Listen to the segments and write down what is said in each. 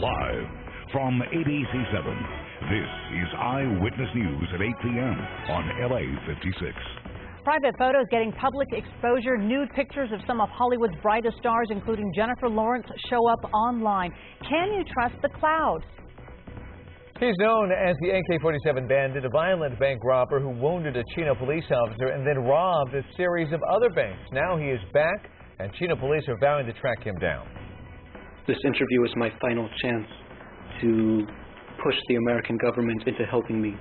Live from ABC7, this is Eyewitness News at 8 p.m. on LA56. Private photos getting public exposure. Nude pictures of some of Hollywood's brightest stars, including Jennifer Lawrence, show up online. Can you trust the cloud? He's known as the AK-47 bandit, a violent bank robber who wounded a Chino police officer and then robbed a series of other banks. Now he is back, and Chino police are vowing to track him down. This interview is my final chance to push the American government into helping me.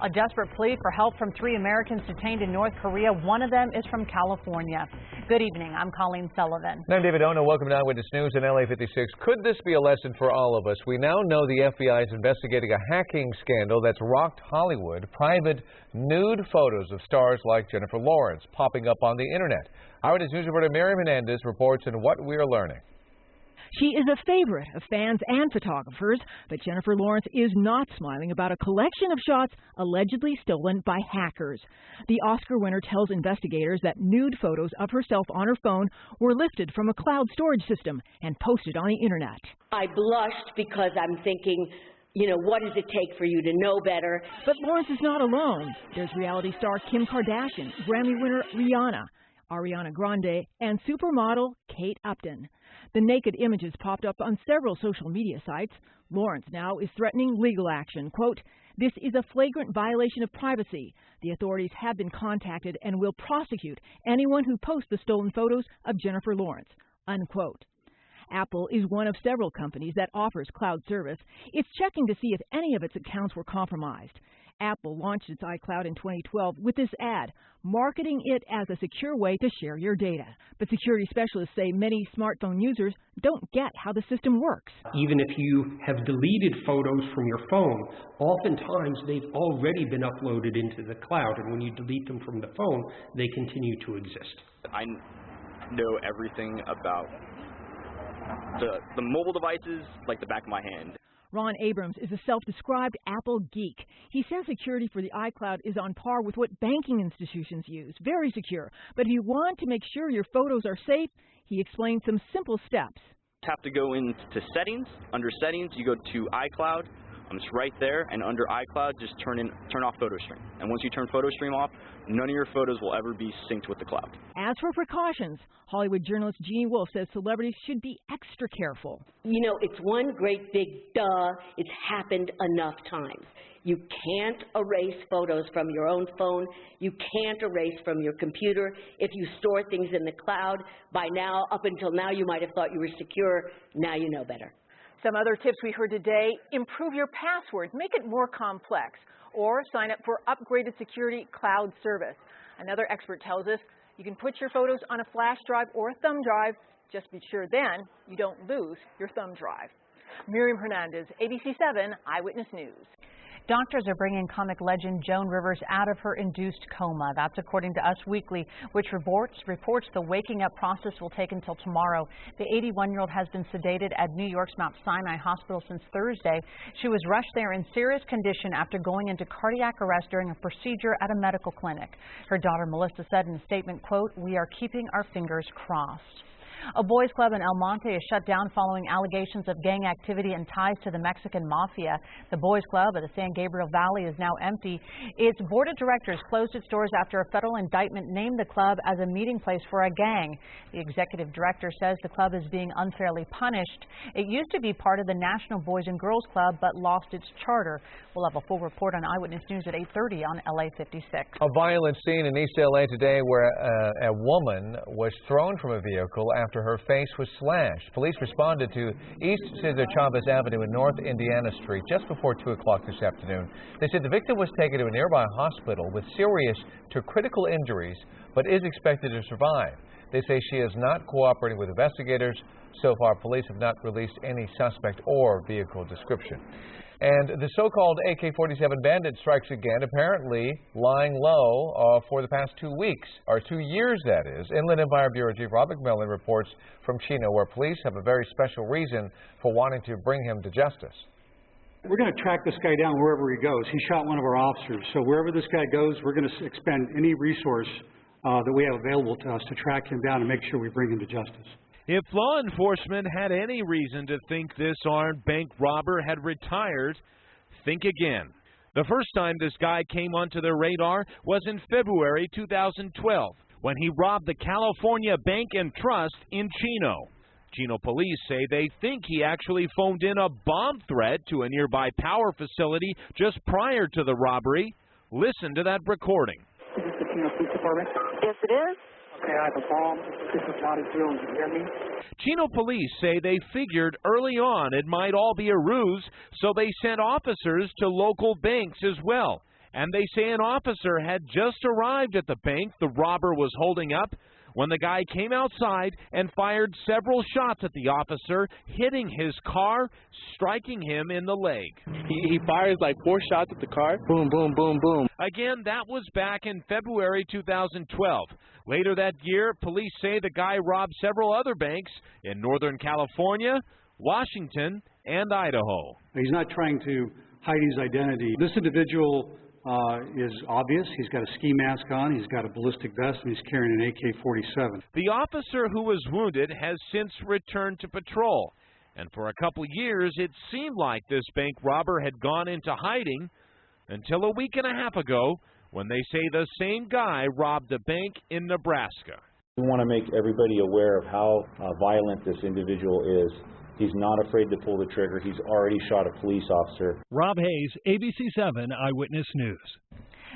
A desperate plea for help from 3 Americans detained in North Korea. One of them is from California. Good evening. I'm Colleen Sullivan. I'm David Ono. Welcome to Eyewitness News on LA56. Could this be a lesson for all of us? We now know the FBI is investigating a hacking scandal that's rocked Hollywood. Private nude photos of stars like Jennifer Lawrence popping up on the internet. Eyewitness News reporter Miriam Hernandez reports on what we are learning. She is a favorite of fans and photographers, but Jennifer Lawrence is not smiling about a collection of shots allegedly stolen by hackers. The Oscar winner tells investigators that nude photos of herself on her phone were lifted from a cloud storage system and posted on the internet. I blushed because I'm thinking, what does it take for you to know better? But Lawrence is not alone. There's reality star Kim Kardashian, Grammy winner Rihanna, Ariana Grande, and supermodel Kate Upton. The naked images popped up on several social media sites. Lawrence now is threatening legal action. Quote, "This is a flagrant violation of privacy. The authorities have been contacted and will prosecute anyone who posts the stolen photos of Jennifer Lawrence." Unquote. Apple is one of several companies that offers cloud service. It's checking to see if any of its accounts were compromised. Apple launched its iCloud in 2012 with this ad, marketing it as a secure way to share your data. But security specialists say many smartphone users don't get how the system works. Even if you have deleted photos from your phone, oftentimes they've already been uploaded into the cloud, and when you delete them from the phone, they continue to exist. I know everything about the mobile devices like the back of my hand. Ron Abrams is a self-described Apple geek. He says security for the iCloud is on par with what banking institutions use, very secure. But if you want to make sure your photos are safe, he explains some simple steps. You have to go into settings. Under settings, you go to iCloud. It's right there, and under iCloud, just turn off PhotoStream. And once you turn PhotoStream off, none of your photos will ever be synced with the cloud. As for precautions, Hollywood journalist Jeannie Wolf says celebrities should be extra careful. It's one great big duh. It's happened enough times. You can't erase photos from your own phone. You can't erase from your computer. If you store things in the cloud, by now, up until now, you might have thought you were secure. Now you know better. Some other tips we heard today: improve your passwords, make it more complex, or sign up for upgraded security cloud service. Another expert tells us you can put your photos on a flash drive or a thumb drive. Just be sure then you don't lose your thumb drive. Miriam Hernandez, ABC7 Eyewitness News. Doctors are bringing comic legend Joan Rivers out of her induced coma. That's according to Us Weekly, which reports the waking up process will take until tomorrow. The 81-year-old has been sedated at New York's Mount Sinai Hospital since Thursday. She was rushed there in serious condition after going into cardiac arrest during a procedure at a medical clinic. Her daughter Melissa said in a statement, quote, "We are keeping our fingers crossed." A boys' club in El Monte is shut down following allegations of gang activity and ties to the Mexican mafia. The boys' club at the San Gabriel Valley is now empty. Its board of directors closed its doors after a federal indictment named the club as a meeting place for a gang. The executive director says the club is being unfairly punished. It used to be part of the National Boys and Girls Club but lost its charter. We'll have a full report on Eyewitness News at 8:30 on LA56. A violent scene in East LA today where a woman was thrown from a vehicle after her face was slashed. Police responded to East Cesar Chavez Avenue and North Indiana Street just before 2 o'clock this afternoon. They said the victim was taken to a nearby hospital with serious to critical injuries, but is expected to survive. They say she is not cooperating with investigators. So far, police have not released any suspect or vehicle description. And the so-called AK-47 bandit strikes again, apparently lying low for the past 2 weeks, or 2 years, that is. Inland Empire Bureau Chief Rob McMillan reports from Chino, where police have a very special reason for wanting to bring him to justice. We're going to track this guy down wherever he goes. He shot one of our officers. So wherever this guy goes, we're going to expend any resource that we have available to us to track him down and make sure we bring him to justice. If law enforcement had any reason to think this armed bank robber had retired, think again. The first time this guy came onto their radar was in February 2012, when he robbed the California Bank and Trust in Chino. Chino police say they think he actually phoned in a bomb threat to a nearby power facility just prior to the robbery. Listen to that recording. Is this the Chino Police Department? Yes, it is. Okay, I have a bomb. This is not a drill. You hear me? Chino police say they figured early on it might all be a ruse, so they sent officers to local banks as well. And they say an officer had just arrived at the bank the robber was holding up when the guy came outside and fired several shots at the officer, hitting his car, striking him in the leg. He fires like 4 shots at the car. Boom, boom, boom, boom. Again, that was back in February 2012. Later that year, police say the guy robbed several other banks in Northern California, Washington, and Idaho. He's not trying to hide his identity. This individual is obvious. He's got a ski mask on, he's got a ballistic vest, and he's carrying an AK-47. The officer who was wounded has since returned to patrol. And for a couple years, it seemed like this bank robber had gone into hiding until a week and a half ago when they say the same guy robbed a bank in Nebraska. We want to make everybody aware of how violent this individual is. He's not afraid to pull the trigger. He's already shot a police officer. Rob Hayes, ABC7 Eyewitness News.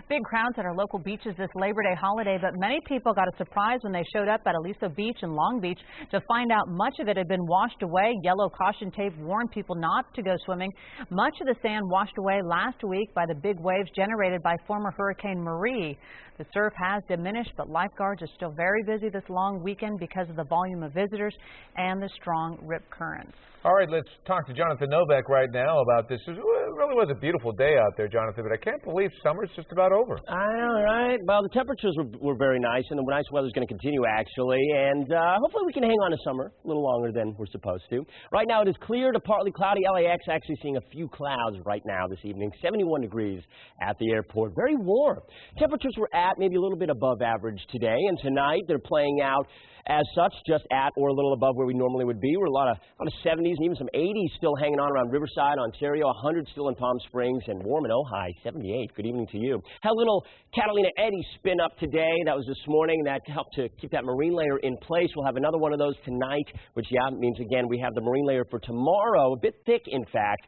Big crowds at our local beaches this Labor Day holiday, but many people got a surprise when they showed up at Aliso Beach in Long Beach to find out much of it had been washed away. Yellow caution tape warned people not to go swimming. Much of the sand washed away last week by the big waves generated by former Hurricane Marie. The surf has diminished, but lifeguards are still very busy this long weekend because of the volume of visitors and the strong rip currents. All right, let's talk to Jonathan Novak right now about this. It really was a beautiful day out there, Jonathan, but I can't believe summer's just about over. I know, right? Well, the temperatures were very nice, and the nice weather's going to continue, actually, and hopefully we can hang on to summer a little longer than we're supposed to. Right now, it is clear to partly cloudy. LAX actually seeing a few clouds right now this evening. 71 degrees at the airport. Very warm. Temperatures were at maybe a little bit above average today, and tonight they're playing out as such, just at or a little above where we normally would be. We're a lot of 70s and even some 80s still hanging on around Riverside, Ontario, 100 still in Palm Springs, and warm in Ojai, 78. Good evening to you. Had a little Catalina Eddy spin up today. That was this morning. That helped to keep that marine layer in place. We'll have another one of those tonight, which, means, again, we have the marine layer for tomorrow, a bit thick, in fact.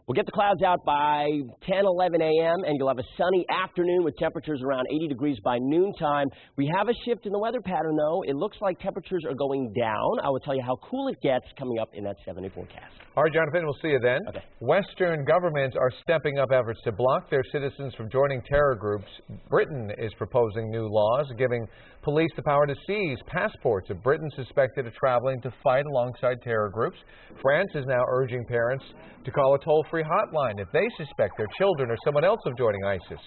We'll get the clouds out by 10, 11 a.m., and you'll have a sunny afternoon with temperatures around 80 degrees by noontime. We have a shift in the weather pattern, though. It looks like temperatures are going down. I will tell you how cool it gets coming up in that 7-day forecast. All right, Jonathan, we'll see you then. Okay. Western governments are stepping up efforts to block their citizens from joining terror groups. Britain is proposing new laws giving police the power to seize passports of Britons suspected of traveling to fight alongside terror groups. France is now urging parents to call a toll-free hotline if they suspect their children or someone else of joining ISIS.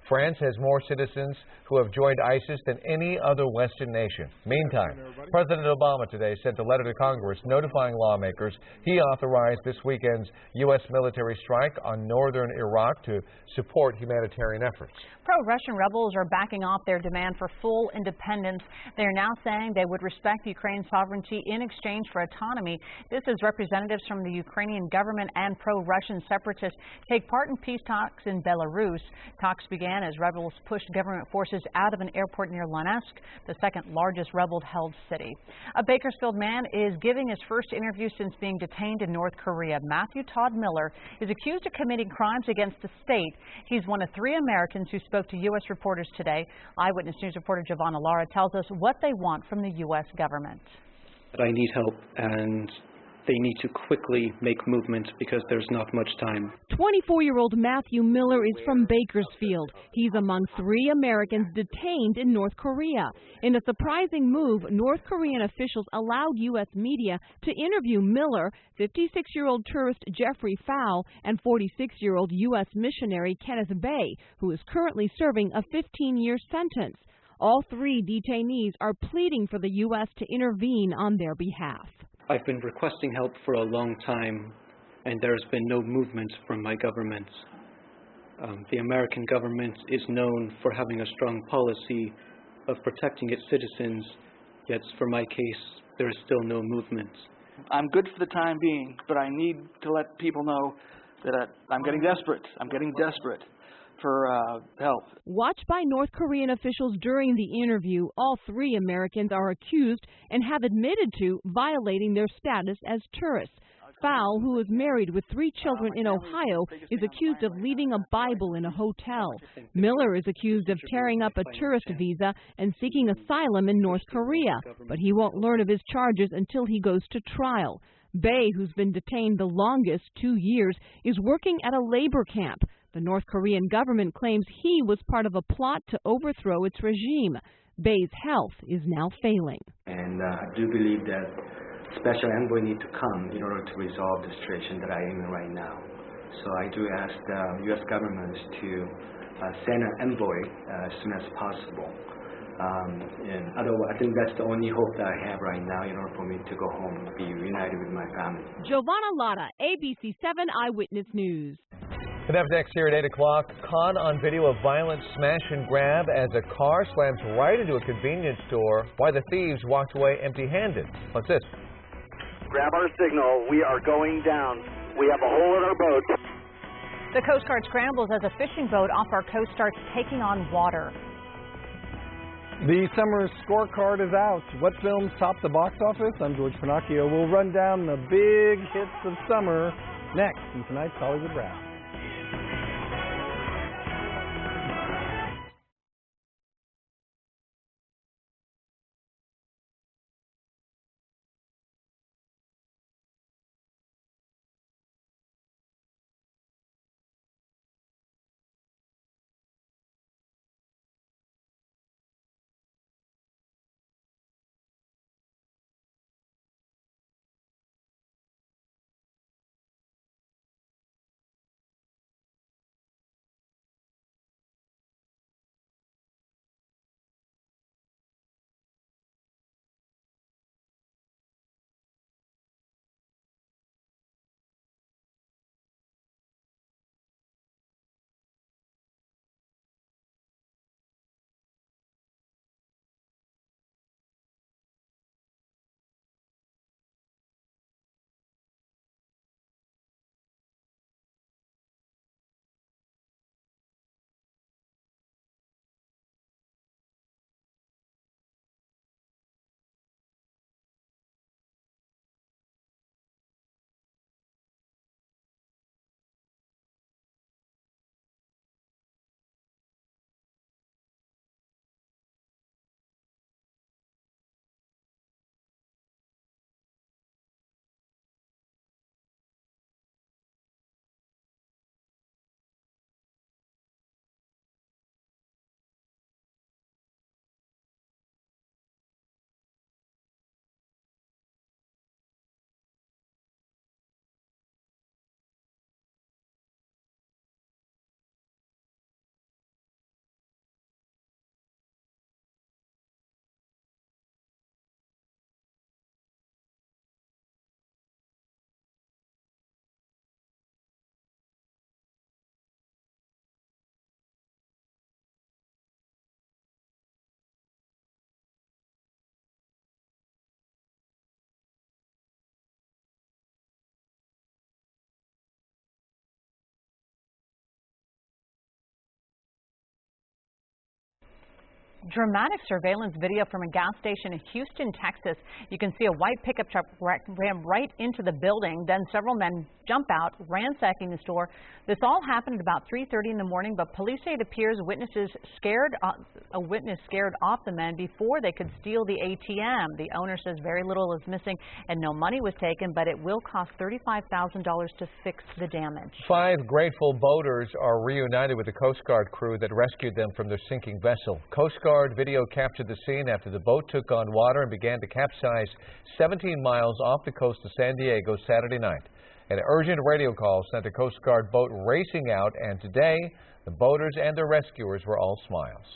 France has more citizens who have joined ISIS than any other Western nation. Meantime, President Obama today sent a letter to Congress notifying lawmakers he authorized this weekend's U.S. military strike on northern Iraq to support humanitarian efforts. Pro-Russian rebels are backing off their demand for full independence. They are now saying they would respect Ukraine's sovereignty in exchange for autonomy. This as representatives from the Ukrainian government and pro-Russian separatists take part in peace talks in Belarus. Talks began as rebels pushed government forces out of an airport near Donetsk, the second largest rebel-held city. A Bakersfield man is giving his first interview since being detained in North Korea. Matthew Todd Miller is accused of committing crimes against the state. He's one of 3 Americans who spoke to U.S. reporters today. Eyewitness News reporter Giovanna Lara tells us what they want from the U.S. government. I need help, and they need to quickly make movement because there's not much time. 24-year-old Matthew Miller is from Bakersfield. He's among 3 Americans detained in North Korea. In a surprising move, North Korean officials allowed U.S. media to interview Miller, 56-year-old tourist Jeffrey Fowl, and 46-year-old U.S. missionary Kenneth Bay, who is currently serving a 15-year sentence. All 3 detainees are pleading for the U.S. to intervene on their behalf. I've been requesting help for a long time, and there's been no movement from my government. The American government is known for having a strong policy of protecting its citizens, yet for my case, there is still no movement. I'm good for the time being, but I need to let people know that I'm getting desperate. I'm getting desperate for help. Watched by North Korean officials during the interview, all 3 Americans are accused and have admitted to violating their status as tourists. Fowl, who is married with 3 children in Ohio, is accused of leaving a Bible in a hotel. Miller is accused of tearing up a tourist visa and seeking asylum in North Korea, but he won't learn of his charges until he goes to trial. Bae, who's been detained the longest, 2 years, is working at a labor camp. The North Korean government claims he was part of a plot to overthrow its regime. Bae's health is now failing. And I do believe that special envoy need to come in order to resolve the situation that I am in right now. So I do ask the U.S. government to send an envoy as soon as possible. And otherwise, I think that's the only hope that I have right now in order for me to go home and be reunited with my family. Giovanna Lotta, ABC7 Eyewitness News. And up next here at 8 o'clock, caught on video of violent smash and grab as a car slams right into a convenience store while the thieves walked away empty-handed. What's this? Grab our signal. We are going down. We have a hole in our boat. The Coast Guard scrambles as a fishing boat off our coast starts taking on water. The summer scorecard is out. What films topped the box office? I'm George Pinocchio. We'll run down the big hits of summer next in tonight's Hollywood Wrap. Dramatic surveillance video from a gas station in Houston, Texas. You can see a white pickup truck ram right into the building. Then several men jump out, ransacking the store. This all happened at about 3:30 in the morning, but police say it appears a witness scared off the men before they could steal the ATM. The owner says very little is missing and no money was taken, but it will cost $35,000 to fix the damage. 5 grateful boaters are reunited with the Coast Guard crew that rescued them from their sinking vessel. Coast Guard video captured the scene after the boat took on water and began to capsize 17 miles off the coast of San Diego Saturday night. An urgent radio call sent a Coast Guard boat racing out, and today the boaters and their rescuers were all smiles.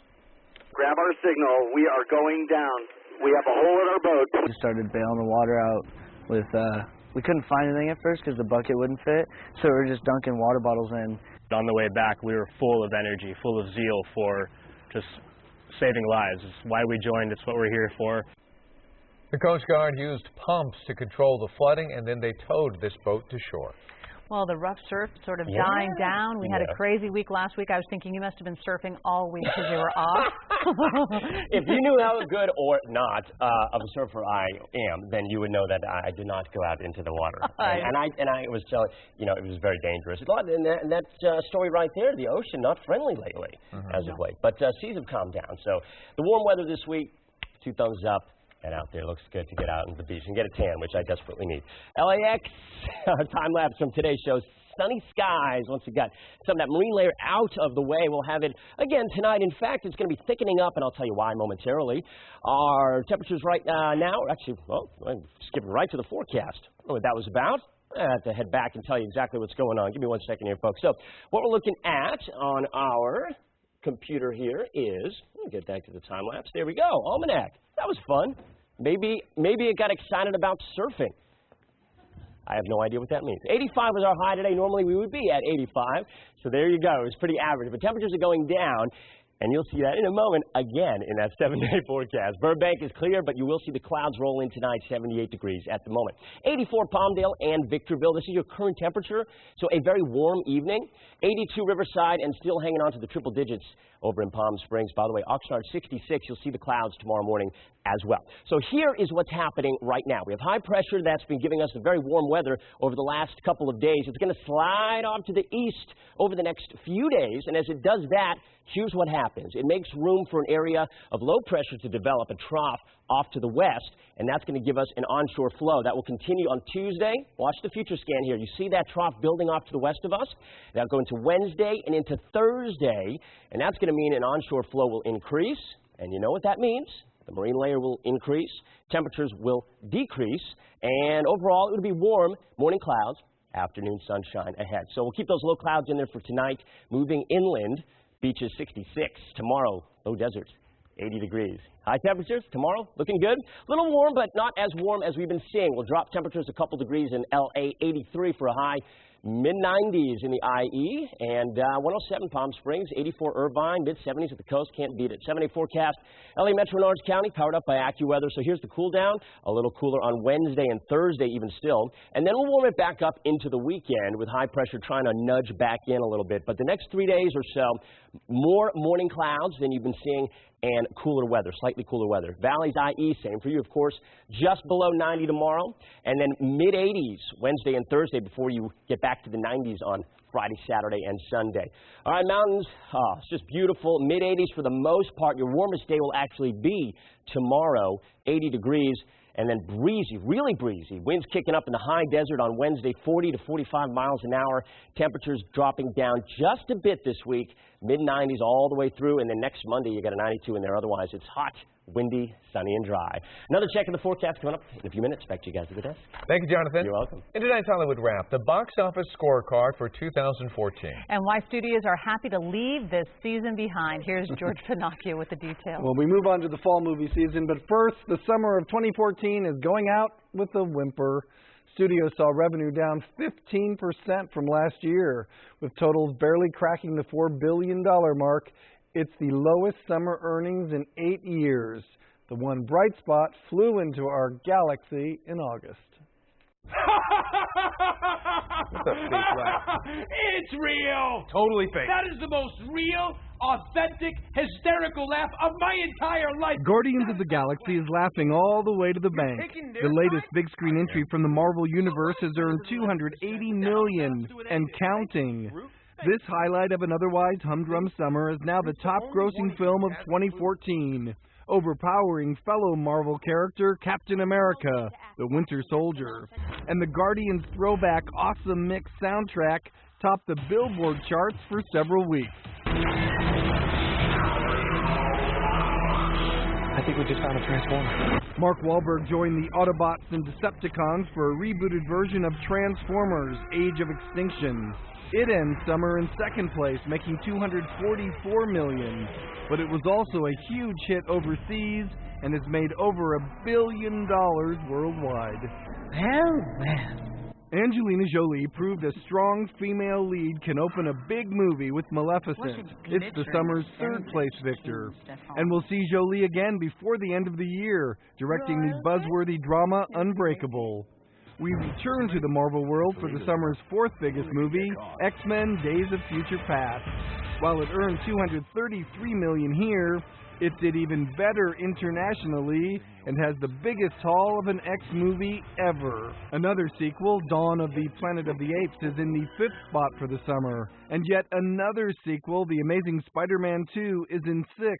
Grab our signal. We are going down. We have a hole in our boat. We started bailing the water out with, we couldn't find anything at first because the bucket wouldn't fit, so we were just dunking water bottles in. On the way back, we were full of energy, full of zeal for just saving lives. It's why we joined. It's what we're here for. The Coast Guard used pumps to control the flooding, and then they towed this boat to shore. Well, the rough surf sort of dying down. We had a crazy week last week. I was thinking you must have been surfing all week because you were off. If you knew how good or not of a surfer I am, then you would know that I did not go out into the water. And I was telling, you know, it was very dangerous. And that story right there, the ocean not friendly lately, as of late. But seas have calmed down. So the warm weather this week, 2 thumbs up. And out there looks good to get out on the beach and get a tan, which I desperately need. LAX, time lapse from today's show. Sunny skies. Once we got some of that marine layer out of the way, we'll have it again tonight. In fact, it's going to be thickening up, and I'll tell you why momentarily. Our temperatures right now are actually, well, I'm skipping right to the forecast. I don't know what that was about. I have to head back and tell you exactly what's going on. Give me 1 second here, folks. So what we're looking at on our computer here is, let me get back to the time lapse. There we go. Almanac. That was fun. Maybe it got excited about surfing. I have no idea what that means. 85 was our high today. Normally we would be at 85. So there you go. It's pretty average. But temperatures are going down. And you'll see that in a moment again in that 7-day forecast. Burbank is clear, but you will see the clouds roll in tonight, 78 degrees at the moment. 84 Palmdale and Victorville. This is your current temperature, so a very warm evening. 82 Riverside and still hanging on to the triple digits over in Palm Springs. By the way, Oxnard 66. You'll see the clouds tomorrow morning as well. So here is what's happening right now. We have high pressure that's been giving us a very warm weather over the last couple of days. It's going to slide off to the east over the next few days, and as it does that, here's what happens. It makes room for an area of low pressure to develop, a trough off to the west, and that's going to give us an onshore flow. That will continue on Tuesday. Watch the future scan here. You see that trough building off to the west of us? That'll go into Wednesday and into Thursday, and that's going to mean an onshore flow will increase, and you know what that means. The marine layer will increase, temperatures will decrease, and overall it will be warm, morning clouds, afternoon sunshine ahead. So we'll keep those low clouds in there for tonight. Moving inland, beaches 66. Tomorrow, low deserts, 80 degrees. High temperatures tomorrow, looking good. A little warm, but not as warm as we've been seeing. We'll drop temperatures a couple degrees in LA, 83 for a high. Mid-90s in the IE, and 107 Palm Springs, 84 Irvine, mid-70s at the coast, can't beat it. 7-day forecast, LA Metro and Orange County, powered up by AccuWeather. So here's the cool down, a little cooler on Wednesday and Thursday even still, and then we'll warm it back up into the weekend with high pressure trying to nudge back in a little bit. But the next 3 days or so, more morning clouds than you've been seeing, and cooler weather, slightly cooler weather. Valleys, IE, same for you, of course, just below 90 tomorrow, and then mid-80s Wednesday and Thursday before you get back to the 90s on Friday, Saturday, and Sunday. All right, mountains, it's just beautiful. Mid-80s for the most part. Your warmest day will actually be tomorrow, 80 degrees. And then breezy, really breezy. Winds kicking up in the high desert on Wednesday, 40 to 45 miles an hour. Temperatures dropping down just a bit this week, mid-90s all the way through. And then next Monday, you got a 92 in there. Otherwise, it's hot, windy, sunny, and dry. Another check of the forecast coming up in a few minutes. Back to you guys at the desk. Thank you, Jonathan. You're welcome. In tonight's Hollywood Wrap, the box office scorecard for 2014. And why studios are happy to leave this season behind. Here's George Pinocchio with the details. Well, we move on to the fall movie season, but first, the summer of 2014 is going out with a whimper. Studios saw revenue down 15% from last year, with totals barely cracking the $4 billion mark. It's the lowest summer earnings in 8 years. The one bright spot flew into our galaxy in August. It's real! Totally fake. That is the most real, authentic, hysterical laugh of my entire life. Guardians of the Galaxy is laughing all the way to the bank. The latest big screen entry from the Marvel Universe has earned $280 million and counting. This highlight of an otherwise humdrum summer is now the top-grossing film of 2014, overpowering fellow Marvel character Captain America, the Winter Soldier. And the Guardians' throwback Awesome Mix soundtrack topped the Billboard charts for several weeks. I think we just found a Transformer. Mark Wahlberg joined the Autobots and Decepticons for a rebooted version of Transformers: Age of Extinction. It ends summer in second place, making $244 million. But it was also a huge hit overseas and has made over $1 billion worldwide. Well, Angelina Jolie proved a strong female lead can open a big movie with Maleficent. It's the summer's third-place victor. And we'll see Jolie again before the end of the year, directing the buzzworthy drama Unbreakable. We return to the Marvel world for the summer's fourth biggest movie, X-Men Days of Future Past. While it earned $233 million here, it did even better internationally and has the biggest haul of an X movie ever. Another sequel, Dawn of the Planet of the Apes, is in the 5th spot for the summer. And yet another sequel, The Amazing Spider-Man 2, is in 6th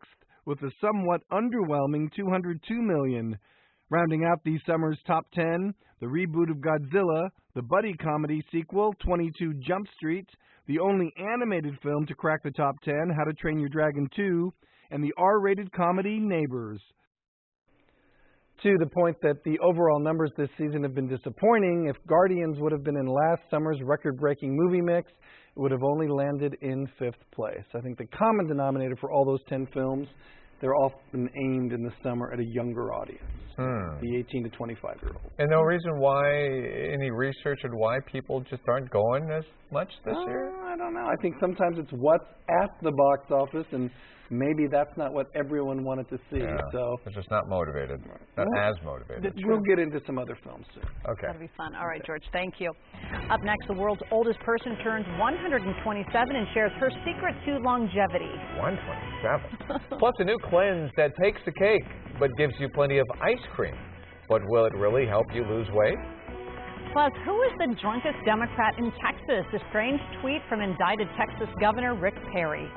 with a somewhat underwhelming $202 million. Rounding out the summer's top 10, the reboot of Godzilla, the buddy comedy sequel 22 Jump Street, the only animated film to crack the top 10, How to Train Your Dragon 2, and the R-rated comedy Neighbors. To the point that the overall numbers this season have been disappointing, if Guardians would have been in last summer's record-breaking movie mix, it would have only landed in 5th place. I think the common denominator for all those 10 films, they're often aimed in the summer at a younger audience, the 18 to 25-year-olds. And no reason why, any research on why people just aren't going as much this year? I don't know. I think sometimes it's what's at the box office, and maybe that's not what everyone wanted to see. Yeah, so they're just not motivated, not as motivated. We'll get into some other films soon. Okay. That'll be fun. All right, George, thank you. Up next, the world's oldest person turns 127 and shares her secret to longevity. 127. Plus a new cleanse that takes the cake, but gives you plenty of ice cream. But will it really help you lose weight? Plus, who is the drunkest Democrat in Texas? A strange tweet from indicted Texas Governor Rick Perry.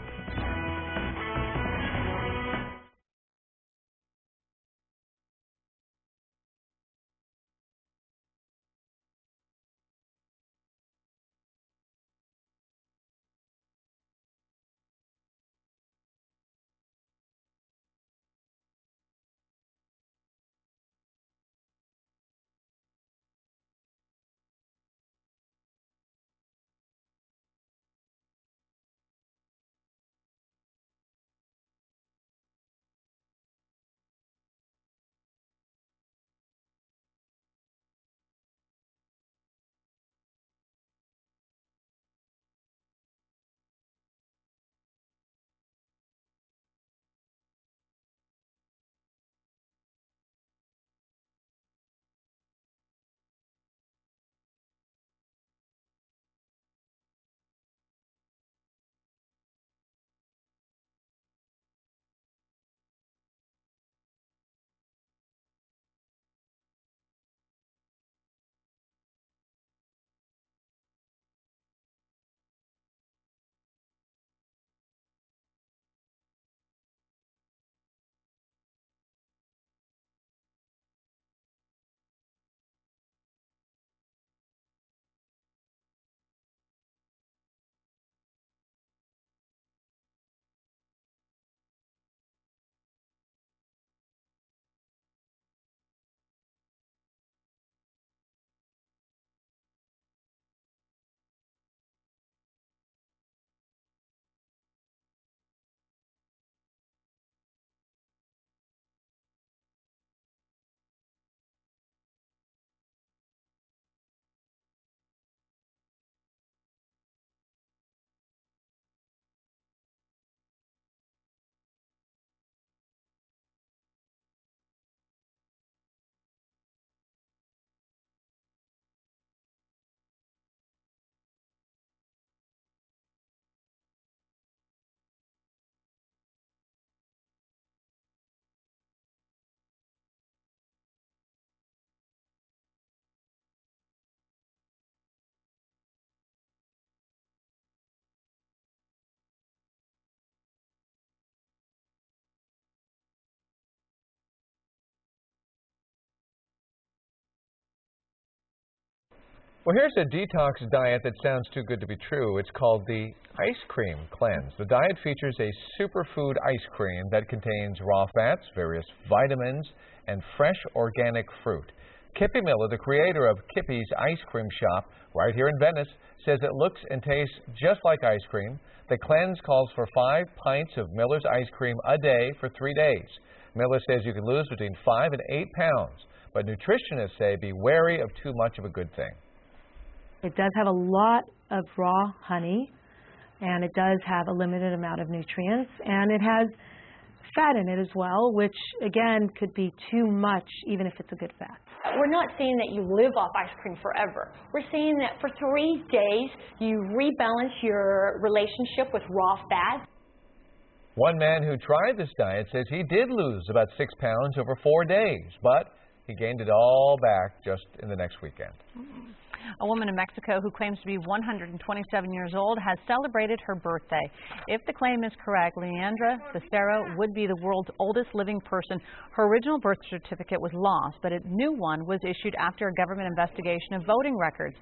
Well, here's a detox diet that sounds too good to be true. It's called the Ice Cream Cleanse. The diet features a superfood ice cream that contains raw fats, various vitamins, and fresh organic fruit. Kippy Miller, the creator of Kippy's Ice Cream Shop right here in Venice, says it looks and tastes just like ice cream. The cleanse calls for 5 pints of Miller's ice cream a day for 3 days. Miller says you can lose between 5 and 8 pounds, but nutritionists say be wary of too much of a good thing. It does have a lot of raw honey, and it does have a limited amount of nutrients, and it has fat in it as well, which again could be too much even if it's a good fat. We're not saying that you live off ice cream forever. We're saying that for 3 days you rebalance your relationship with raw fat. One man who tried this diet says he did lose about 6 pounds over 4 days, but he gained it all back just in the next weekend. A woman in Mexico who claims to be 127 years old has celebrated her birthday. If the claim is correct, Leandra Becerra would be the world's oldest living person. Her original birth certificate was lost, but a new one was issued after a government investigation of voting records.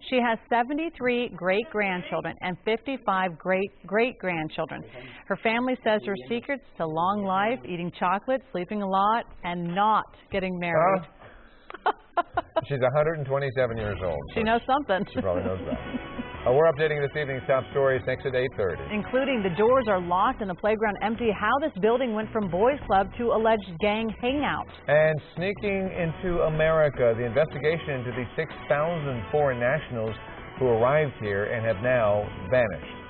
She has 73 great-grandchildren and 55 great-great-grandchildren. Her family says her secrets to long life, eating chocolate, sleeping a lot, and not getting married. She's 127 years old. She knows something. She probably knows that. We're updating this evening's top stories next at 8:30. Including the doors are locked and the playground empty, how this building went from boys' club to alleged gang hangout. And sneaking into America, the investigation into the 6,000 foreign nationals who arrived here and have now vanished.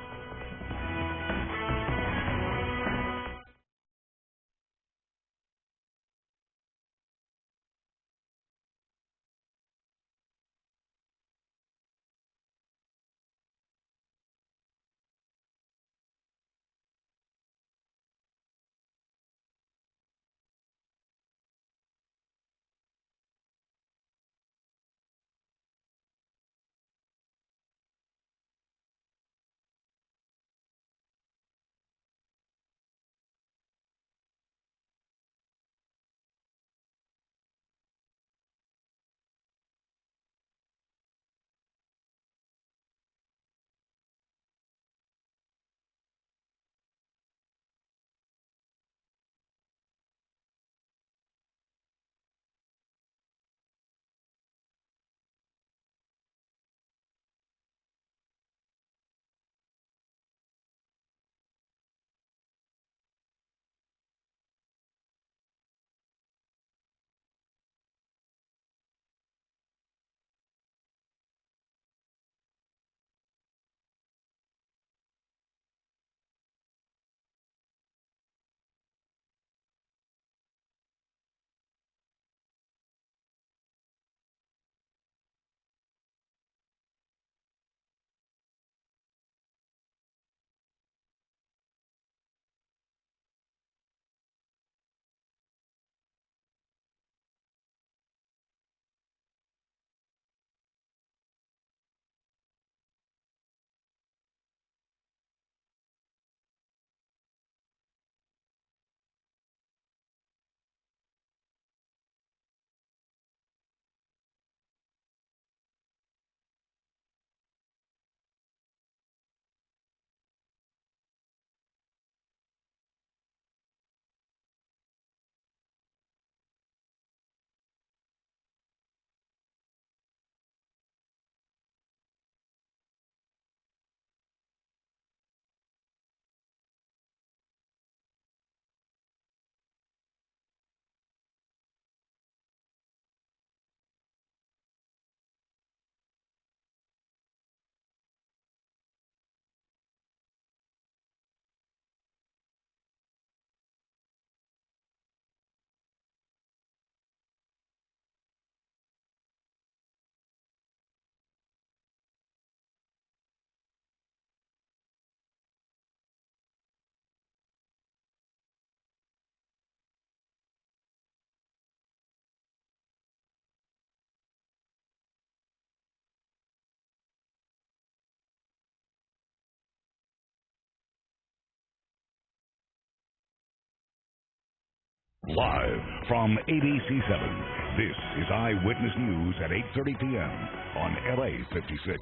Live from ABC7, this is Eyewitness News at 8:30 p.m. on LA56.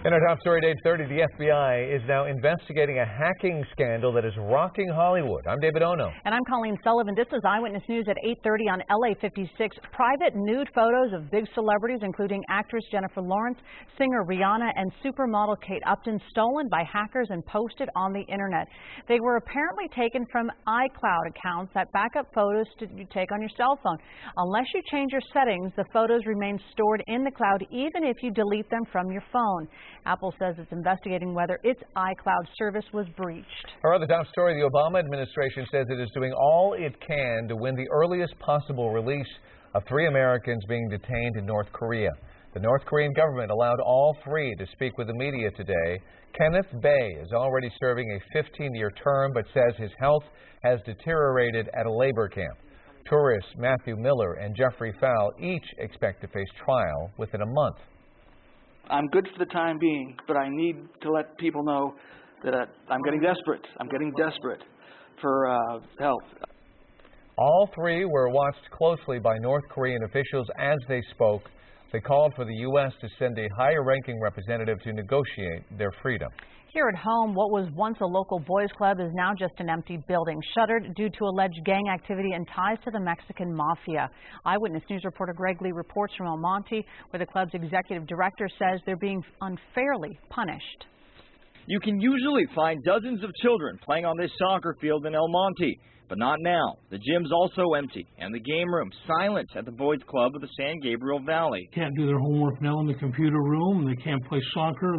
In our top story at 8:30, the FBI is now investigating a hacking scandal that is rocking Hollywood. I'm David Ono. And I'm Colleen Sullivan. This is Eyewitness News at 8:30 on LA56. Private nude photos of big celebrities, including actress Jennifer Lawrence, singer Rihanna, and supermodel Kate Upton, stolen by hackers and posted on the internet. They were apparently taken from iCloud accounts that back up photos you take on your cell phone. Unless you change change your settings, the photos remain stored in the cloud even if you delete them from your phone. Apple says it's investigating whether its iCloud service was breached. Our other top story, the Obama administration says it is doing all it can to win the earliest possible release of 3 Americans being detained in North Korea. The North Korean government allowed all 3 to speak with the media today. Kenneth Bae is already serving a 15-year term, but says his health has deteriorated at a labor camp. Tourists Matthew Miller and Jeffrey Fowl each expect to face trial within a month. I'm good for the time being, but I need to let people know that I'm getting desperate. I'm getting desperate for help. All 3 were watched closely by North Korean officials as they spoke. They called for the U.S. to send a higher-ranking representative to negotiate their freedom. Here at home, what was once a local boys' club is now just an empty building, shuttered due to alleged gang activity and ties to the Mexican mafia. Eyewitness News reporter Greg Lee reports from El Monte, where the club's executive director says they're being unfairly punished. You can usually find dozens of children playing on this soccer field in El Monte, but not now. The gym's also empty, and the game room silent at the Boys Club of the San Gabriel Valley. Can't do their homework now in the computer room. They can't play soccer.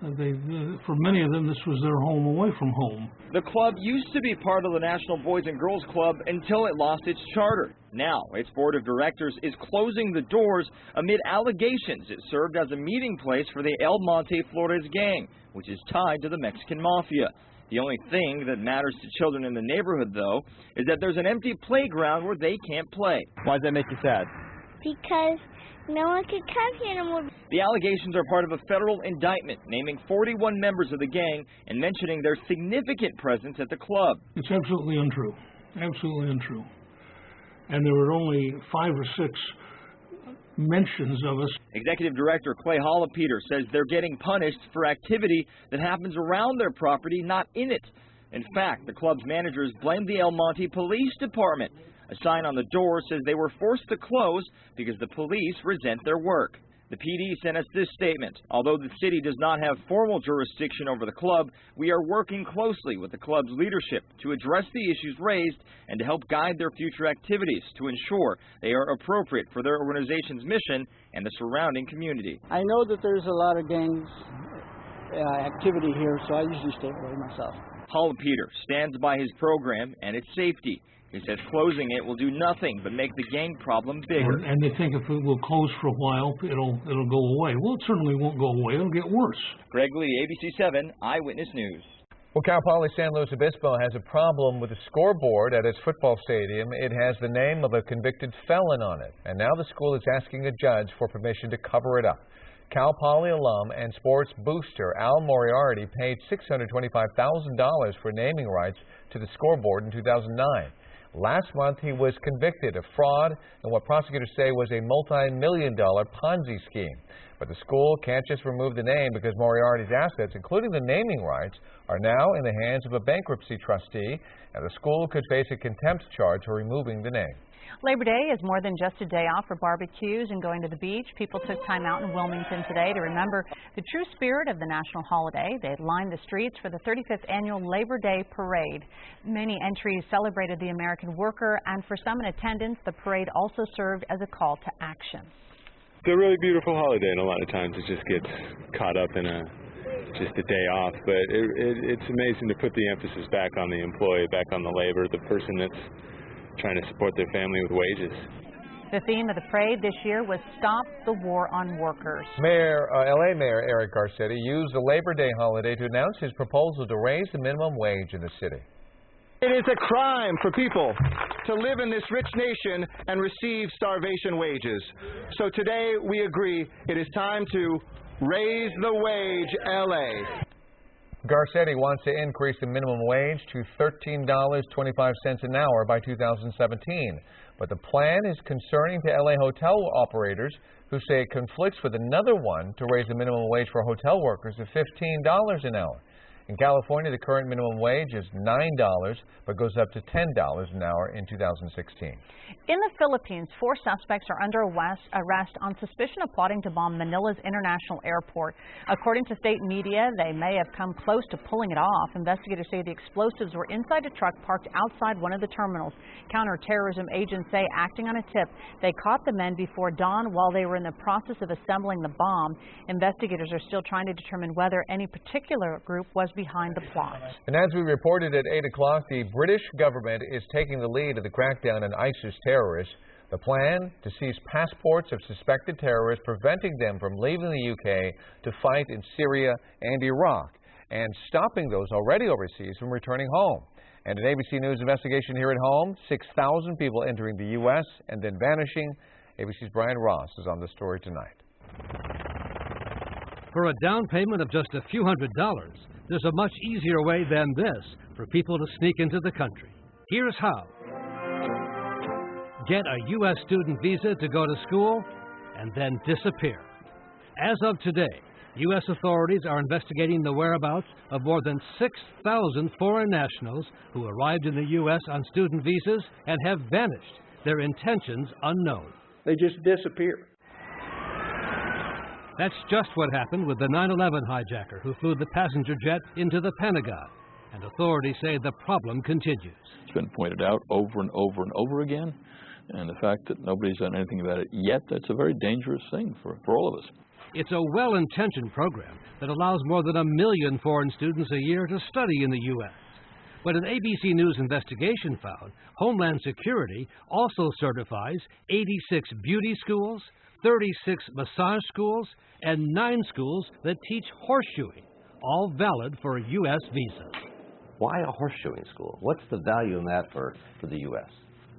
For many of them, this was their home away from home. The club used to be part of the National Boys and Girls Club until it lost its charter. Now, its board of directors is closing the doors amid allegations it served as a meeting place for the El Monte Flores gang, which is tied to the Mexican mafia. The only thing that matters to children in the neighborhood, though, is that there's an empty playground where they can't play. Why does that make you sad? Because no one can come here anymore. The allegations are part of a federal indictment naming 41 members of the gang and mentioning their significant presence at the club. It's absolutely untrue. Absolutely untrue. And there were only 5 or 6 mentions of us. Executive Director Clay Hollapeter says they're getting punished for activity that happens around their property, not in it. In fact, the club's managers blame the El Monte Police Department. A sign on the door says they were forced to close because the police resent their work. The PD sent us this statement. Although the city does not have formal jurisdiction over the club, we are working closely with the club's leadership to address the issues raised and to help guide their future activities to ensure they are appropriate for their organization's mission and the surrounding community. I know that there's a lot of gangs activity here, so I usually stay away myself. Hollapeter stands by his program and its safety. He says closing it will do nothing but make the gang problem bigger. And they think if it will close for a while, it'll go away. Well, it certainly won't go away. It'll get worse. Greg Lee, ABC7 Eyewitness News. Well, Cal Poly San Luis Obispo has a problem with the scoreboard at its football stadium. It has the name of a convicted felon on it, and now the school is asking a judge for permission to cover it up. Cal Poly alum and sports booster Al Moriarty paid $625,000 for naming rights to the scoreboard in 2009. Last month, he was convicted of fraud and what prosecutors say was a multi-million-dollar Ponzi scheme. But the school can't just remove the name because Moriarty's assets, including the naming rights, are now in the hands of a bankruptcy trustee, and the school could face a contempt charge for removing the name. Labor Day is more than just a day off for barbecues and going to the beach. People took time out in Wilmington today to remember the true spirit of the national holiday. They lined the streets for the 35th annual Labor Day parade. Many entries celebrated the American worker, and for some in attendance, the parade also served as a call to action. It's a really beautiful holiday, and a lot of times it just gets caught up in just a day off. But it's amazing to put the emphasis back on the employee, back on the labor, the person that's trying to support their family with wages. The theme of the parade this year was Stop the War on Workers. LA Mayor Eric Garcetti used the Labor Day holiday to announce his proposal to raise the minimum wage in the city. It is a crime for people to live in this rich nation and receive starvation wages. So today we agree it is time to raise the wage, LA. Garcetti wants to increase the minimum wage to $13.25 an hour by 2017. But the plan is concerning to LA hotel operators who say it conflicts with another one to raise the minimum wage for hotel workers to $15 an hour. In California, the current minimum wage is $9, but goes up to $10 an hour in 2016. In the Philippines, 4 suspects are under arrest on suspicion of plotting to bomb Manila's international airport. According to state media, they may have come close to pulling it off. Investigators say the explosives were inside a truck parked outside one of the terminals. Counterterrorism agents say, acting on a tip, they caught the men before dawn while they were in the process of assembling the bomb. Investigators are still trying to determine whether any particular group was behind the plot. And as we reported at 8 o'clock, the British government is taking the lead of the crackdown on ISIS terrorists. The plan to seize passports of suspected terrorists, preventing them from leaving the UK to fight in Syria and Iraq, and stopping those already overseas from returning home. And an ABC News investigation here at home, 6,000 people entering the U.S. and then vanishing. ABC's Brian Ross is on the story tonight. For a down payment of just a few $100s, there's a much easier way than this for people to sneak into the country. Here's how. Get a U.S. student visa to go to school and then disappear. As of today, U.S. authorities are investigating the whereabouts of more than 6,000 foreign nationals who arrived in the U.S. on student visas and have vanished, their intentions unknown. They just disappear. That's just what happened with the 9/11 hijacker who flew the passenger jet into the Pentagon, and authorities say the problem continues. It's been pointed out over and over and over again, and the fact that nobody's done anything about it yet, that's a very dangerous thing for all of us. It's a well-intentioned program that allows more than 1 million foreign students a year to study in the U.S. But an ABC News investigation found Homeland Security also certifies 86 beauty schools, 36 massage schools, and 9 schools that teach horseshoeing, all valid for U.S. visas. Why a horseshoeing school? What's the value in that for the U.S.?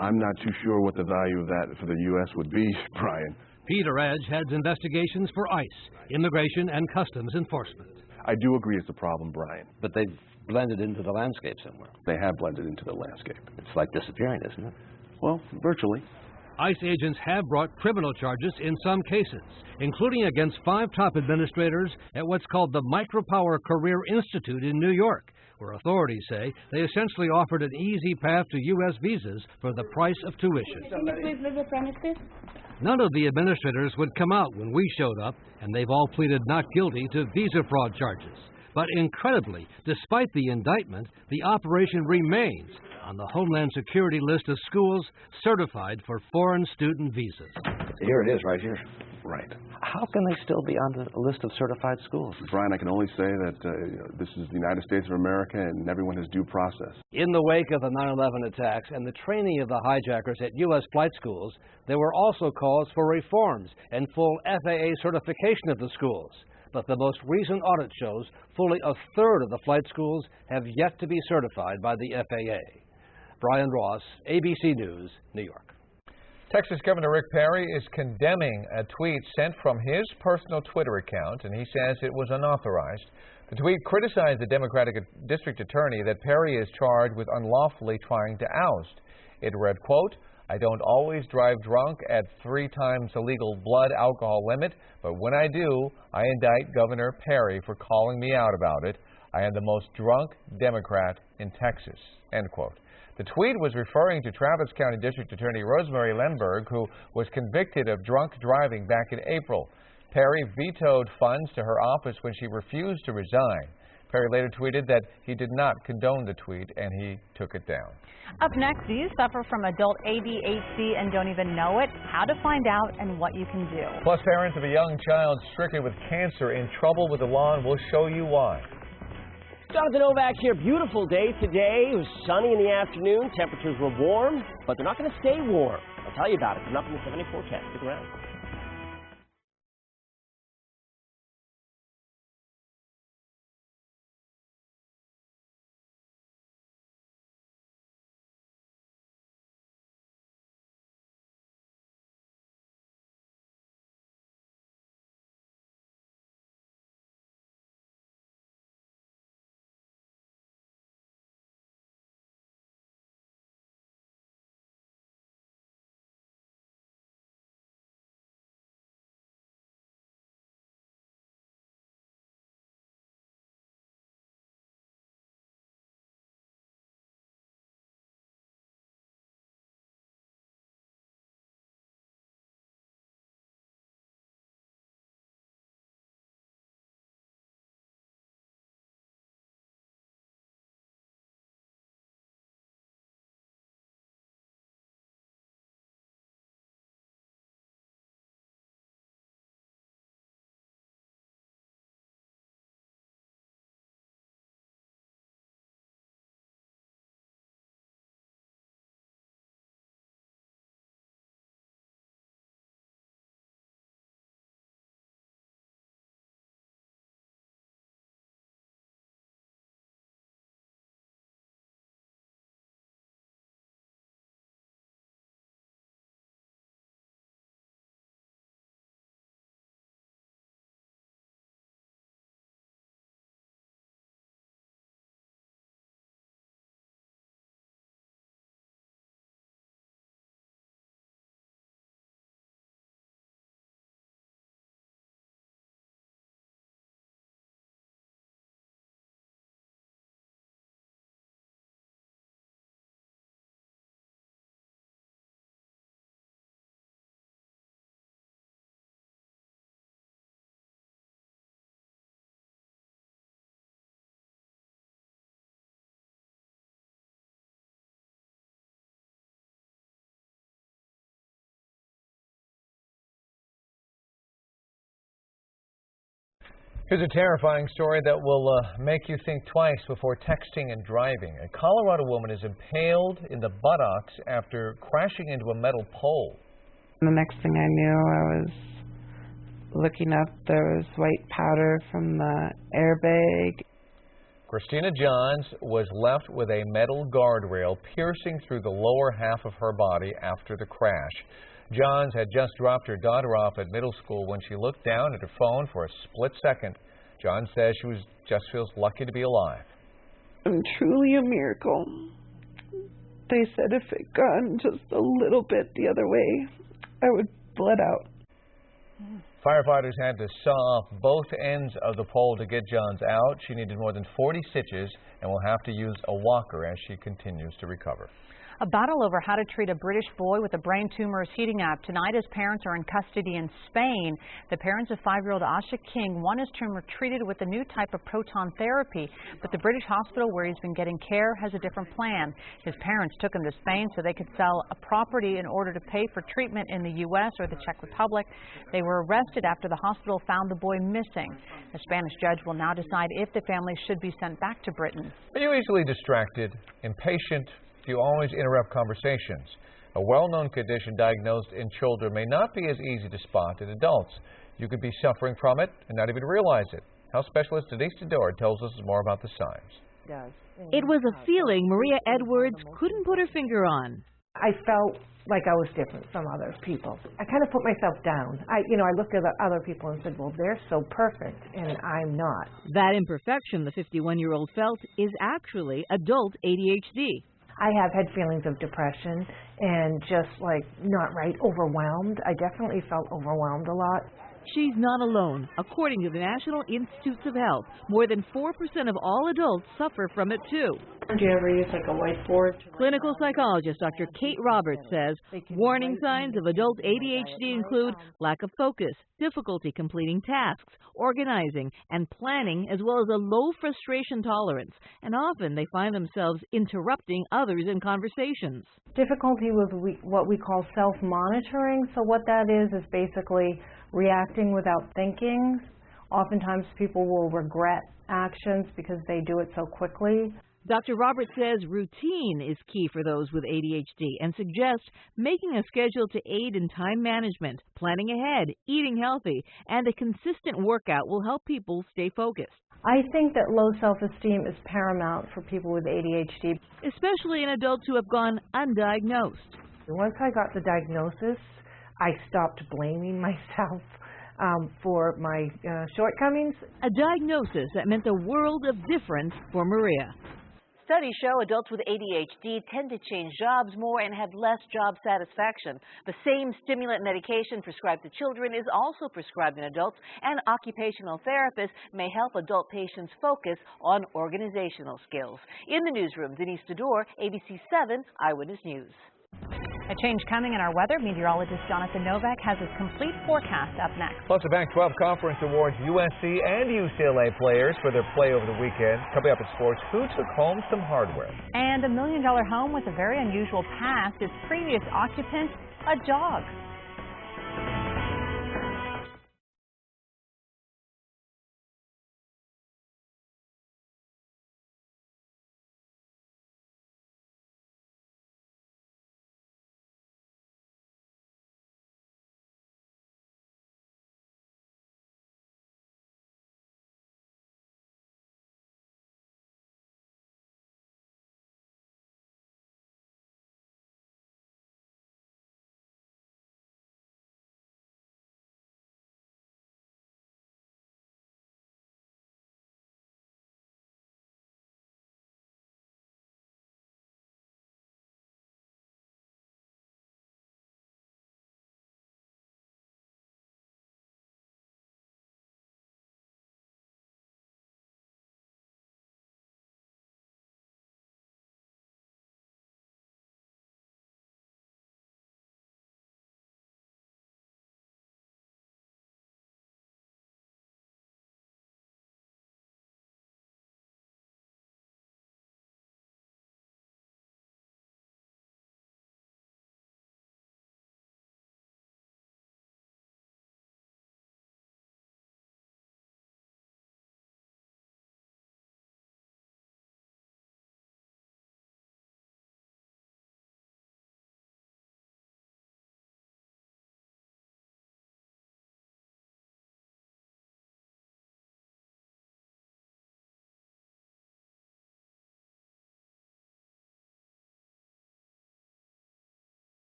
I'm not too sure what the value of that for the U.S. would be, Brian. Peter Edge heads investigations for ICE, Immigration and Customs Enforcement. I do agree it's a problem, Brian. But they've blended into the landscape somewhere. They have blended into the landscape. It's like disappearing, isn't it? Well, virtually. ICE agents have brought criminal charges in some cases, including against 5 top administrators at what's called the Micropower Career Institute in New York, where authorities say they essentially offered an easy path to U.S. visas for the price of tuition. Can you please leave the premises? None of the administrators would come out when we showed up, and they've all pleaded not guilty to visa fraud charges. But incredibly, despite the indictment, the operation remains on the Homeland Security list of schools certified for foreign student visas. Here it is, right here. Right. How can they still be on the list of certified schools? Brian, I can only say that this is the United States of America and everyone has due process. In the wake of the 9/11 attacks and the training of the hijackers at U.S. flight schools, there were also calls for reforms and full FAA certification of the schools. But the most recent audit shows fully a third of the flight schools have yet to be certified by the FAA. Brian Ross, ABC News, New York. Texas Governor Rick Perry is condemning a tweet sent from his personal Twitter account, and he says it was unauthorized. The tweet criticized the Democratic district attorney that Perry is charged with unlawfully trying to oust. It read, quote, "I don't always drive drunk at 3 times the legal blood alcohol limit, but when I do, I indict Governor Perry for calling me out about it. I am the most drunk Democrat in Texas," end quote. The tweet was referring to Travis County District Attorney Rosemary Lemberg, who was convicted of drunk driving back in April. Perry vetoed funds to her office when she refused to resign. Perry later tweeted that he did not condone the tweet and he took it down. Up next, do you suffer from adult ADHD and don't even know it? How to find out and what you can do. Plus, parents of a young child stricken with cancer in trouble with the law, and we'll show you why. Jonathan Novak here. Beautiful day today. It was sunny in the afternoon. Temperatures were warm, but they're not going to stay warm. I'll tell you about it coming up in the 7-day forecast. Stick around. Here's a terrifying story that will make you think twice before texting and driving. A Colorado woman is impaled in the buttocks after crashing into a metal pole. The next thing I knew, I was looking up, there was white powder from the airbag. Christina Johns was left with a metal guardrail piercing through the lower half of her body after the crash. Johns had just dropped her daughter off at middle school when she looked down at her phone for a split second. Johns says she just feels lucky to be alive. I'm truly a miracle. They said if it gone just a little bit the other way, I would bled out. Firefighters had to saw off both ends of the pole to get Johns out. She needed more than 40 stitches and will have to use a walker as she continues to recover. A battle over how to treat a British boy with a brain tumor is heating up. Tonight, his parents are in custody in Spain. The parents of 5-year-old Asha King want his tumor treated with a new type of proton therapy, but the British hospital where he's been getting care has a different plan. His parents took him to Spain so they could sell a property in order to pay for treatment in the U.S. or the Czech Republic. They were arrested after the hospital found the boy missing. A Spanish judge will now decide if the family should be sent back to Britain. Are you easily distracted, impatient? You always interrupt conversations. A well-known condition diagnosed in children may not be as easy to spot in adults. You could be suffering from it and not even realize it. Health specialist Denise Dodor tells us more about the signs. It was a feeling Maria Edwards couldn't put her finger on. I felt like I was different from other people. I kind of put myself down. I looked at other people and said, well, they're so perfect, and I'm not. That imperfection the 51-year-old felt is actually adult ADHD. I have had feelings of depression and just not right, overwhelmed. I definitely felt overwhelmed a lot. She's not alone. According to the National Institutes of Health, more than 4% of all adults suffer from it too. Do you ever use a whiteboard? Clinical psychologist Dr. Kate Roberts says warning signs of adult ADHD include lack of focus, difficulty completing tasks, organizing, and planning, as well as a low frustration tolerance. And often they find themselves interrupting others in conversations. Difficulty with what we call self-monitoring. So what that is basically reacting without thinking. Oftentimes people will regret actions because they do it so quickly. Dr. Roberts says routine is key for those with ADHD and suggests making a schedule to aid in time management, planning ahead, eating healthy, and a consistent workout will help people stay focused. I think that low self-esteem is paramount for people with ADHD. Especially in adults who have gone undiagnosed. Once I got the diagnosis, I stopped blaming myself for my shortcomings. A diagnosis that meant a world of difference for Maria. Studies show adults with ADHD tend to change jobs more and have less job satisfaction. The same stimulant medication prescribed to children is also prescribed in adults, and occupational therapists may help adult patients focus on organizational skills. In the newsroom, Denise Dodor, ABC7 Eyewitness News. A change coming in our weather. Meteorologist Jonathan Novak has his complete forecast up next. Plus, the Pac-12 Conference awards USC and UCLA players for their play over the weekend. Coming up in sports, who took home some hardware? And $1 million home with a very unusual past. Its previous occupant, a dog.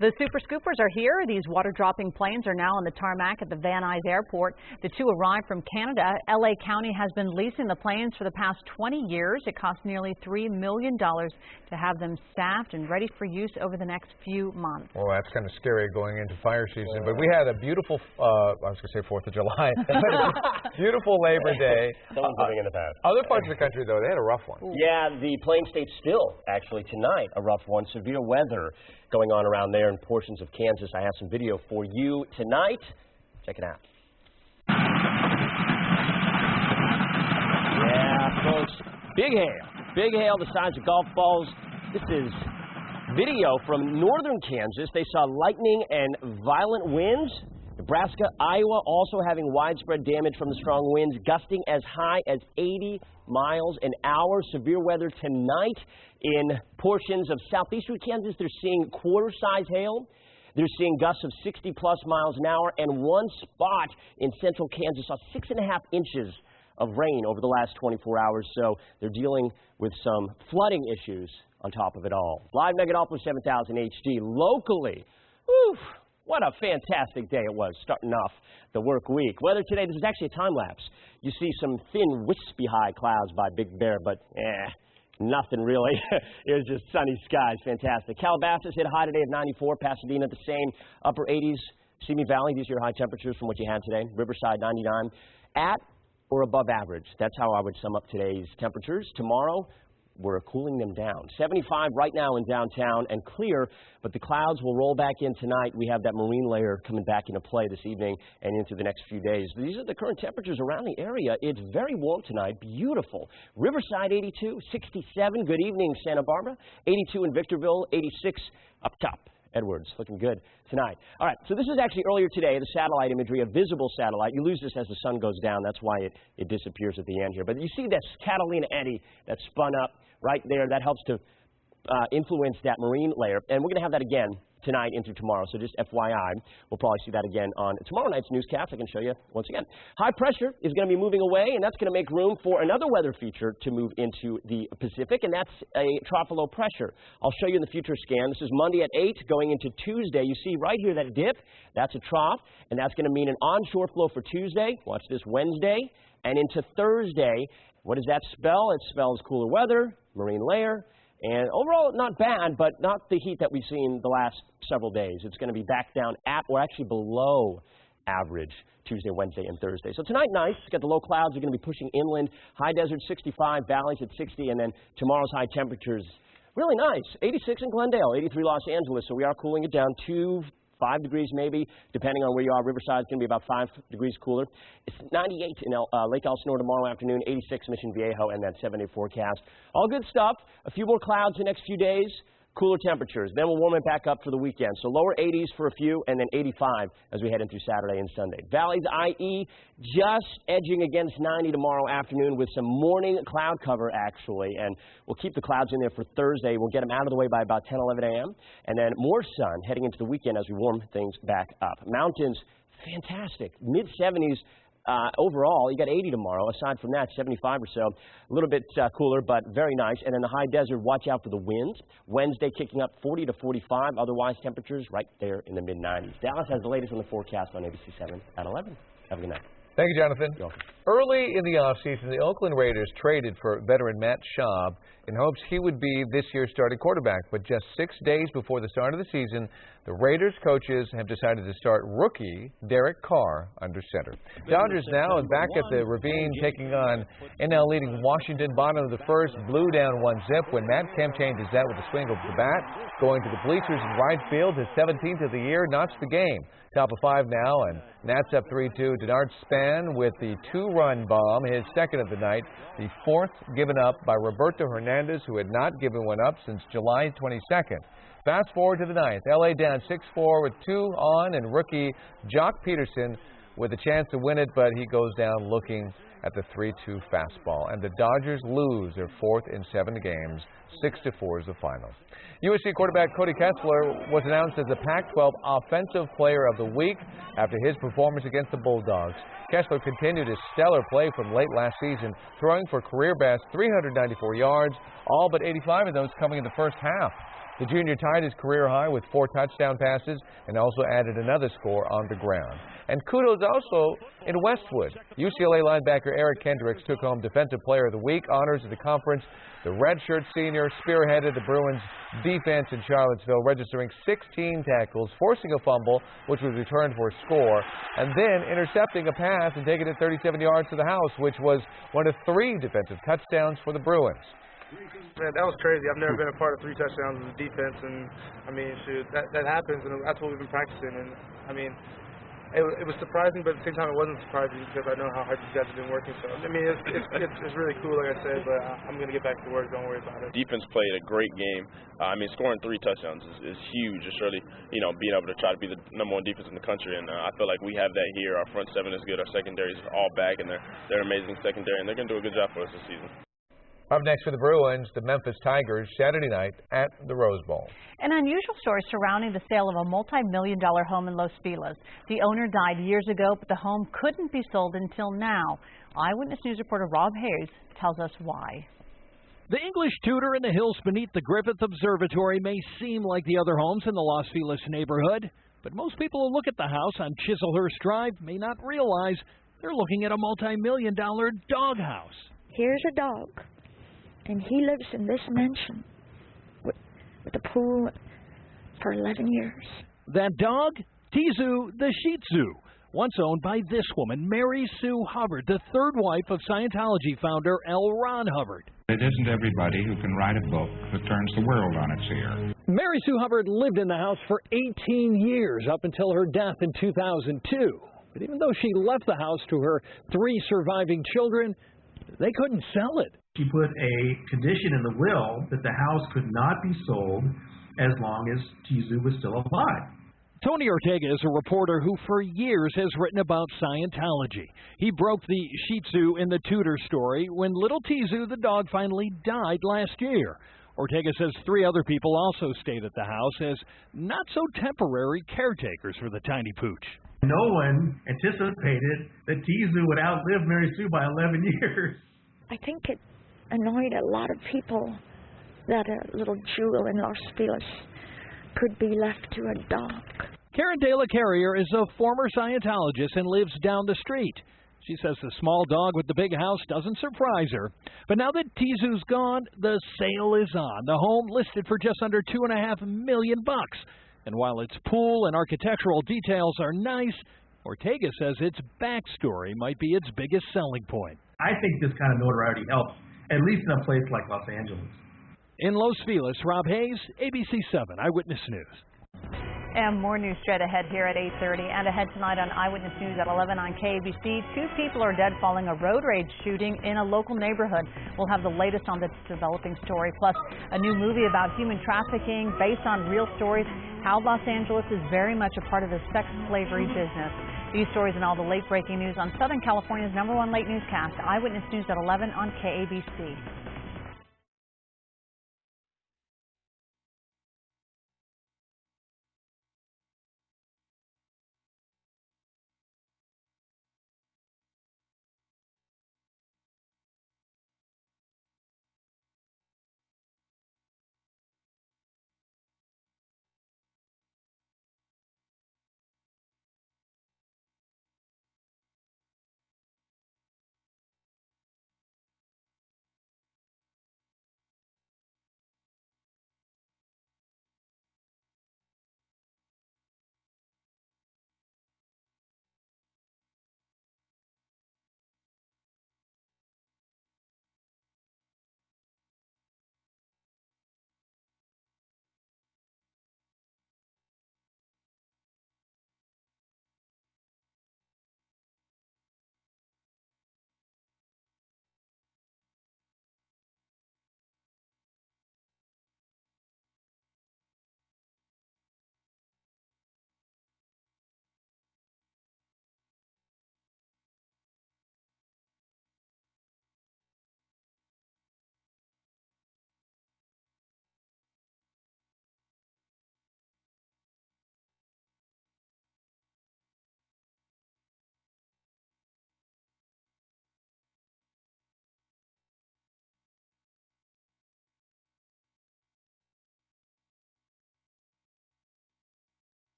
The Super Scoopers are here. These water-dropping planes are now on the tarmac at the Van Nuys Airport. The two arrived from Canada. LA County has been leasing the planes for the past 20 years. It cost nearly $3 million to have them staffed and ready for use over the next few months. Well, that's kind of scary going into fire season. But we had a beautiful, I was going to say 4th of July, beautiful Labor Day. Someone's living in the past. Other parts of the country, though, they had a rough one. Yeah, the Plain State still, actually, tonight, a rough one. Severe weather going on around there in portions of Kansas. I have some video for you tonight. Check it out. Yeah, folks, big hail the size of golf balls. This is video from northern Kansas. They saw lightning and violent winds. Nebraska, Iowa also having widespread damage from the strong winds, gusting as high as 80 miles an hour. Severe weather tonight in portions of southeastern Kansas. They're seeing quarter-size hail. They're seeing gusts of 60-plus miles an hour. And one spot in central Kansas saw 6.5 inches of rain over the last 24 hours. So they're dealing with some flooding issues on top of it all. Live Megadolphins 7000 HD locally. Whew. What a fantastic day it was, starting off the work week. Weather today, this is actually a time-lapse. You see some thin, wispy high clouds by Big Bear, but nothing really. It was just sunny skies, fantastic. Calabasas hit a high today of 94, Pasadena the same, upper 80s. Simi Valley, these are your high temperatures from what you had today. Riverside 99, at or above average. That's how I would sum up today's temperatures. Tomorrow, we're cooling them down. 75 right now in downtown and clear, but the clouds will roll back in tonight. We have that marine layer coming back into play this evening and into the next few days. These are the current temperatures around the area. It's very warm tonight, beautiful. Riverside 82, 67. Good evening, Santa Barbara. 82 in Victorville, 86 up top. Edwards, looking good tonight. All right, so this is actually earlier today, the satellite imagery, a visible satellite. You lose this as the sun goes down. That's why it disappears at the end here. But you see this Catalina eddy that spun up right there. That helps to influence that marine layer. And we're going to have that again tonight into tomorrow. So just FYI, we'll probably see that again on tomorrow night's newscast. I can show you once again. High pressure is going to be moving away, and that's going to make room for another weather feature to move into the Pacific, and that's a trough of low pressure. I'll show you in the future scan. This is Monday at 8 going into Tuesday. You see right here that dip, that's a trough, and that's going to mean an onshore flow for Tuesday. Watch this, Wednesday, and into Thursday. What does that spell? It spells cooler weather, marine layer, and overall not bad, but not the heat that we've seen the last several days. It's going to be back down at or actually below average Tuesday, Wednesday, and Thursday. So tonight, nice. Got the low clouds are going to be pushing inland. High desert 65, valleys at 60, and then tomorrow's high temperatures really nice. 86 in Glendale, 83 Los Angeles. So we are cooling it down to 5 degrees maybe, depending on where you are. Riverside is going to be about 5 degrees cooler. It's 98 in Lake Elsinore tomorrow afternoon, 86 Mission Viejo, and that 7-day forecast. All good stuff. A few more clouds the next few days. Cooler temperatures. Then we'll warm it back up for the weekend. So lower 80s for a few, and then 85 as we head into Saturday and Sunday. Valleys, IE, just edging against 90 tomorrow afternoon with some morning cloud cover, actually. And we'll keep the clouds in there for Thursday. We'll get them out of the way by about 10, 11 a.m. And then more sun heading into the weekend as we warm things back up. Mountains, fantastic. Mid-70s. Overall, you got 80 tomorrow. Aside from that, 75 or so. A little bit cooler, but very nice. And in the high desert, watch out for the winds. Wednesday kicking up 40 to 45. Otherwise, temperatures right there in the mid-90s. Dallas has the latest on the forecast on ABC7 at 11. Have a good night. Thank you, Jonathan. You're welcome. Early in the offseason, the Oakland Raiders traded for veteran Matt Schaub in hopes he would be this year's starting quarterback. But just 6 days before the start of the season, the Raiders coaches have decided to start rookie Derek Carr under center. Dodgers now back at the Ravine taking on NL leading Washington. Bottom of the first, blew down 1-0 when Matt Kemp changes that with a swing of the bat. Going to the bleachers in right field, his 17th of the year, knocks the game. Top of 5 now, and Nats up 3-2. Denard Span with the 2-run bomb, his second of the night, the 4th given up by Roberto Hernandez, who had not given one up since July 22nd. Fast forward to the 9th. LA down 6-4 with 2 on, and rookie Jock Peterson with a chance to win it, but he goes down looking at the 3-2 fastball. And the Dodgers lose their 4th in 7 games. 6-4 is the final. USC quarterback Cody Kessler was announced as the Pac-12 Offensive Player of the Week after his performance against the Bulldogs. Kessler continued his stellar play from late last season, throwing for career best 394 yards, all but 85 of those coming in the first half. The junior tied his career high with 4 touchdown passes and also added another score on the ground. And kudos also in Westwood. UCLA linebacker Eric Kendricks took home Defensive Player of the Week honors of the conference. The redshirt senior spearheaded the Bruins defense in Charlottesville, registering 16 tackles, forcing a fumble, which was returned for a score, and then intercepting a pass and taking it 37 yards to the house, which was one of 3 defensive touchdowns for the Bruins. Man, that was crazy. I've never been a part of 3 touchdowns in defense, and I mean, shoot, that happens, and that's what we've been practicing. And I mean, it was surprising, but at the same time, it wasn't surprising because I know how hard these guys have been working. So I mean, it's really cool, like I said. But I'm gonna get back to work. Don't worry about it. Defense played a great game. I mean, scoring 3 touchdowns is huge. It's really, being able to try to be the #1 defense in the country, and I feel like we have that here. Our front 7 is good. Our secondary is all back, and they're amazing secondary, and they're gonna do a good job for us this season. Up next for the Bruins, the Memphis Tigers, Saturday night at the Rose Bowl. An unusual story surrounding the sale of a multi-million-dollar home in Los Feliz. The owner died years ago, but the home couldn't be sold until now. Eyewitness News reporter Rob Hayes tells us why. The English tutor in the hills beneath the Griffith Observatory may seem like the other homes in the Los Feliz neighborhood, but most people who look at the house on Chislehurst Drive may not realize they're looking at a multi-million-dollar doghouse. Here's a dog, and he lives in this mansion with a pool for 11 years. That dog? Tizu the Shih Tzu, once owned by this woman, Mary Sue Hubbard, the 3rd wife of Scientology founder L. Ron Hubbard. It isn't everybody who can write a book that turns the world on its ear. Mary Sue Hubbard lived in the house for 18 years up until her death in 2002. But even though she left the house to her 3 surviving children, they couldn't sell it. She put a condition in the will that the house could not be sold as long as Tizu was still alive. Tony Ortega is a reporter who for years has written about Scientology. He broke the Shih Tzu in the Tudor story when little Tizu, the dog, finally died last year. Ortega says 3 other people also stayed at the house as not-so-temporary caretakers for the tiny pooch. No one anticipated that Tizu would outlive Mary Sue by 11 years. I think it annoyed a lot of people that a little jewel in Los Feliz could be left to a dog. Karen De La Carrier is a former Scientologist and lives down the street. She says the small dog with the big house doesn't surprise her. But now that Tizu's gone, the sale is on. The home listed for just under $2.5 million. And while its pool and architectural details are nice, Ortega says its backstory might be its biggest selling point. I think this kind of notoriety helps, at least in a place like Los Angeles. In Los Feliz, Rob Hayes, ABC7 Eyewitness News. And more news straight ahead here at 8:30 and ahead tonight on Eyewitness News at 11 on KABC. 2 people are dead following a road rage shooting in a local neighborhood. We'll have the latest on this developing story, plus a new movie about human trafficking based on real stories, how Los Angeles is very much a part of the sex slavery business. These stories and all the late-breaking news on Southern California's #1 late newscast, Eyewitness News at 11 on KABC.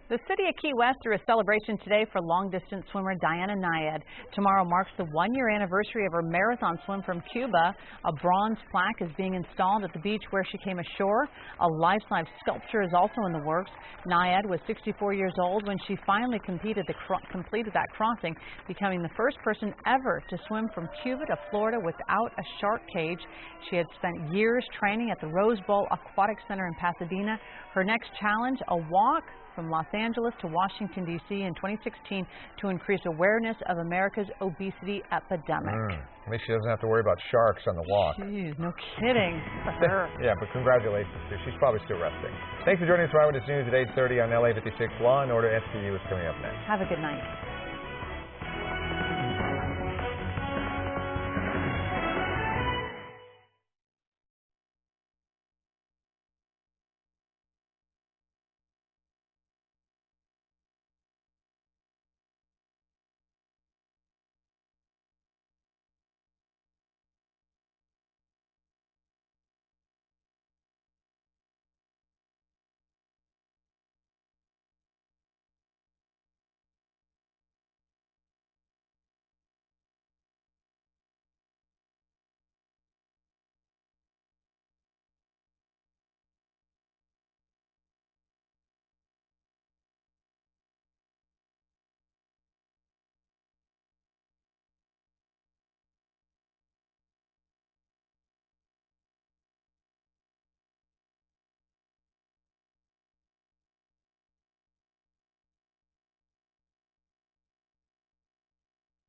The city of Key West threw a celebration today for long-distance swimmer Diana Nayed. Tomorrow marks the one-year anniversary of her marathon swim from Cuba. A bronze plaque is being installed at the beach where she came ashore. A life-size sculpture is also in the works. Nayed was 64 years old when she finally completed that crossing, becoming the first person ever to swim from Cuba to Florida without a shark cage. She had spent years training at the Rose Bowl Aquatic Center in Pasadena. Her next challenge, a walk from Los Angeles to Washington, D.C. in 2016 to increase awareness of America's obesity epidemic. At least she doesn't have to worry about sharks on the walk. Jeez, no kidding for her. Yeah, but congratulations. She's probably still resting. Thanks for joining us for Eyewitness News at 8:30 on LA56. Law and Order SVU is coming up next. Have a good night.